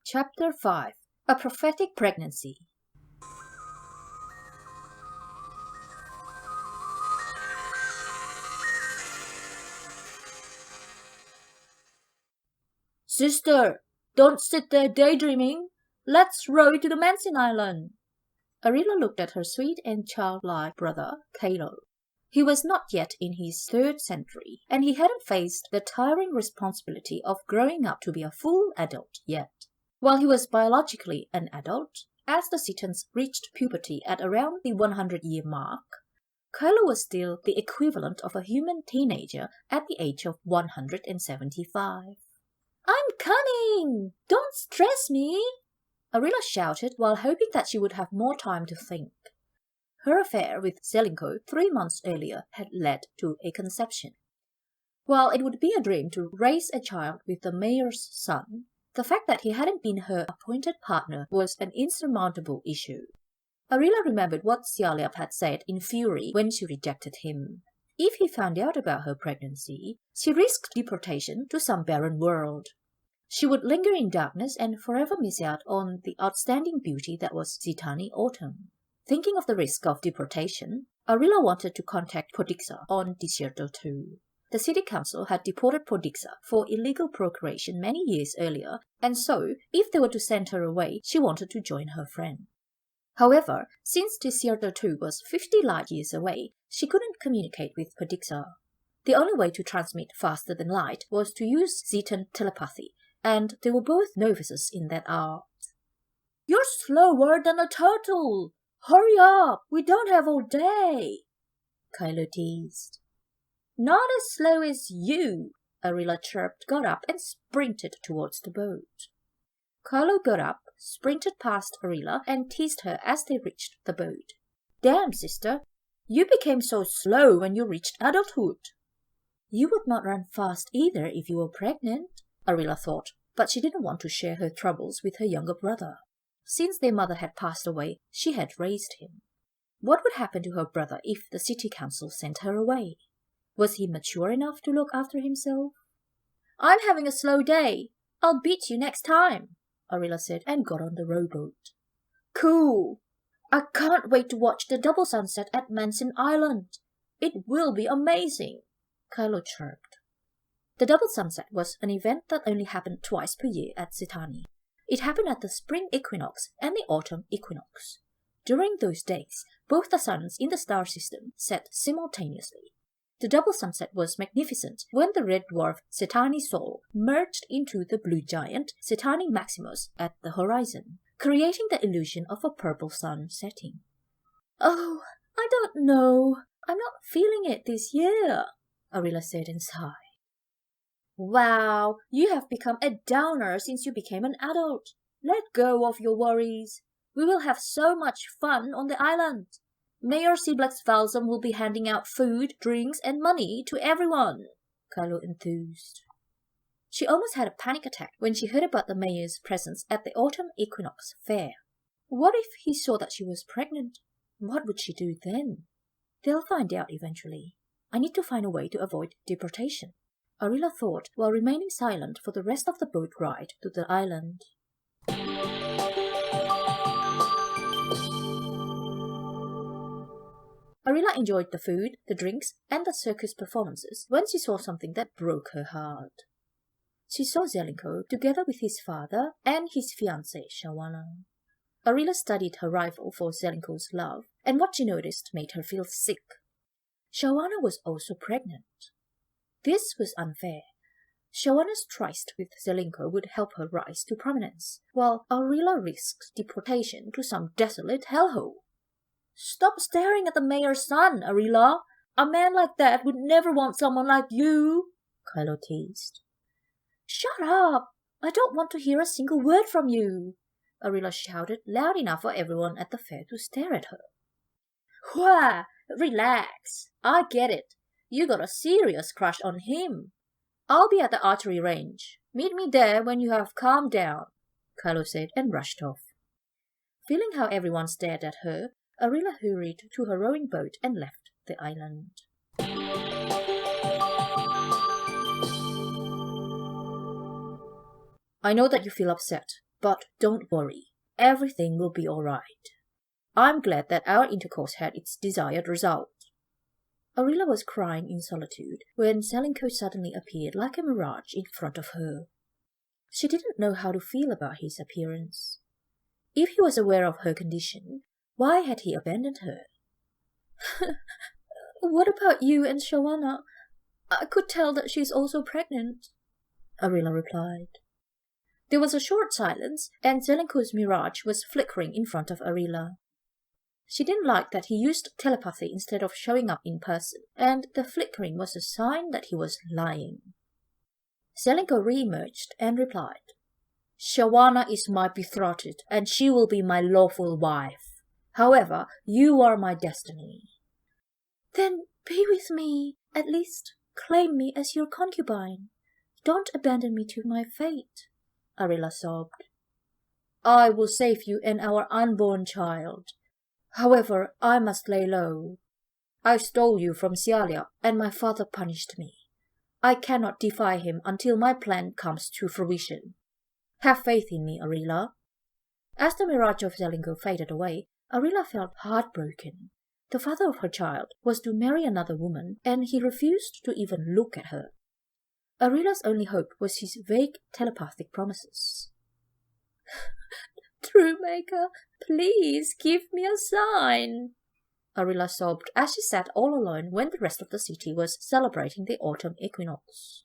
Chapter 5. A Prophetic Pregnancy. Sister, don't sit there daydreaming. Let's row to the Mansion Island. Arila looked at her sweet and childlike brother, Kalo. He was not yet in his 3rd century, and he hadn't faced the tiring responsibility of growing up to be a full adult yet. While he was biologically an adult, as the Zetans reached puberty at around the 100-year mark, Kylo was still the equivalent of a human teenager at the age of 175. I'm coming! Don't stress me! Arila shouted while hoping that she would have more time to think. Her affair with Zelenko 3 months earlier had led to a conception. While it would be a dream to raise a child with the mayor's son, the fact that he hadn't been her appointed partner was an insurmountable issue. Arila remembered what Xialiap had said in fury when she rejected him. If he found out about her pregnancy, she risked deportation to some barren world. She would linger in darkness and forever miss out on the outstanding beauty that was Zitani autumn. Thinking of the risk of deportation, Arila wanted to contact Podixa on Desierto 2. The city council had deported Podixa for illegal procuration many years earlier, and so, if they were to send her away, she wanted to join her friend. However, since Desierto 2 was 50 light years away, she couldn't communicate with Podixa. The only way to transmit faster than light was to use Zetan telepathy, and they were both novices in that art. You're slower than a turtle! Hurry up! We don't have all day! Kylo teased. Not as slow as you, Arila chirped, got up, and sprinted towards the boat. Kylo got up, sprinted past Arila, and teased her as they reached the boat. Damn, sister, you became so slow when you reached adulthood. You would not run fast either if you were pregnant, Arila thought, but she didn't want to share her troubles with her younger brother. Since their mother had passed away, she had raised him. What would happen to her brother if the city council sent her away? Was he mature enough to look after himself? I'm having a slow day. I'll beat you next time, Arila said and got on the rowboat. Cool. I can't wait to watch the double sunset at Mansion Island. It will be amazing, Kylo chirped. The double sunset was an event that only happened twice per year at Zetani. It happened at the spring equinox and the autumn equinox. During those days, both the suns in the star system set simultaneously. The double sunset was magnificent when the red dwarf Zetani Sol merged into the blue giant Zetani Maximus at the horizon, creating the illusion of a purple sun setting. Oh, I don't know. I'm not feeling it this year, Arila said and sighed. Wow, you have become a downer since you became an adult. Let go of your worries. We will have so much fun on the island. Mayor Siblex Valsam will be handing out food, drinks, and money to everyone, Kylo enthused. She almost had a panic attack when she heard about the mayor's presence at the autumn equinox fair. What if he saw that she was pregnant? What would she do then? They'll find out eventually. I need to find a way to avoid deportation, Arila thought while remaining silent for the rest of the boat ride to the island. Arila enjoyed the food, the drinks, and the circus performances when she saw something that broke her heart. She saw Zelenko together with his father and his fiancée, Shawana. Arila studied her rival for Zelenko's love, and what she noticed made her feel sick. Shawana was also pregnant. This was unfair. Shawana's tryst with Zelenko would help her rise to prominence, while Arila risked deportation to some desolate hellhole. Stop staring at the mayor's son, Arila. A man like that would never want someone like you, Kylo teased. Shut up! I don't want to hear a single word from you, Arila shouted loud enough for everyone at the fair to stare at her. Why, relax. I get it. You got a serious crush on him. I'll be at the archery range. Meet me there when you have calmed down, Kylo said and rushed off. Feeling how everyone stared at her, Arila hurried to her rowing boat and left the island. I know that you feel upset, But don't worry, everything will be all right. I'm glad that our intercourse had its desired result." Arilla was crying in solitude when Zelenko suddenly appeared like a mirage in front of her. She didn't know how to feel about his appearance. If he was aware of her condition, why had he abandoned her? "What about you and Shawana? I could tell that she's also pregnant," Arilla replied. There was a short silence, and Zelenko's mirage was flickering in front of Arilla. She didn't like that he used telepathy instead of showing up in person, and the flickering was a sign that he was lying. Zelenko re-emerged and replied, "Shawana is my betrothed, and she will be my lawful wife. However, you are my destiny." "Then be with me. At least claim me as your concubine. Don't abandon me to my fate," Arilla sobbed. "I will save you and our unborn child. However, I must lay low. I stole you from Cialia, and my father punished me. I cannot defy him until my plan comes to fruition. Have faith in me, Arilla." As the mirage of Zelenko faded away, Arilla felt heartbroken. The father of her child was to marry another woman, and he refused to even look at her. Arilla's only hope was his vague telepathic promises. "True Maker, please give me a sign," Arilla sobbed as she sat all alone when the rest of the city was celebrating the autumn equinox.